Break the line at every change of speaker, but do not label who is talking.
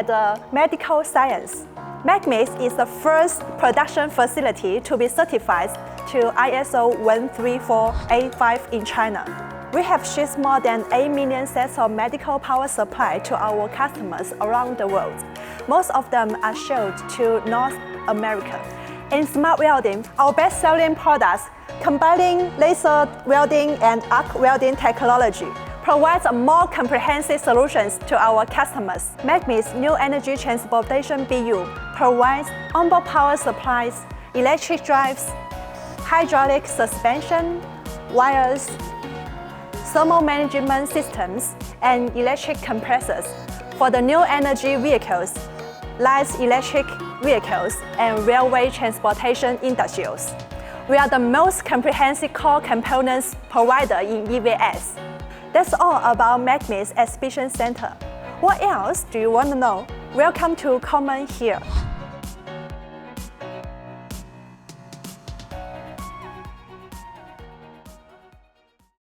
at medical science. MEGMEET is the first production facility to be certified to ISO 13485 in China. We have shipped more than 8 million sets of medical power supply to our customers around the world. Most of them are sold to North America. In smart welding, our best-selling products, combining laser welding and arc welding technology, provides more comprehensive solutions to our customers. MEGMEET's new energy transportation BU provides onboard power supplies, electric drives, hydraulic suspension, wires, thermal management systems, and electric compressors for the new energy vehicles, light electric vehicles, and railway transportation industries. We are the most comprehensive core components provider in EVS. That's all about MEGMEET's Exhibition Center. What else do you want to know? Welcome to comment here.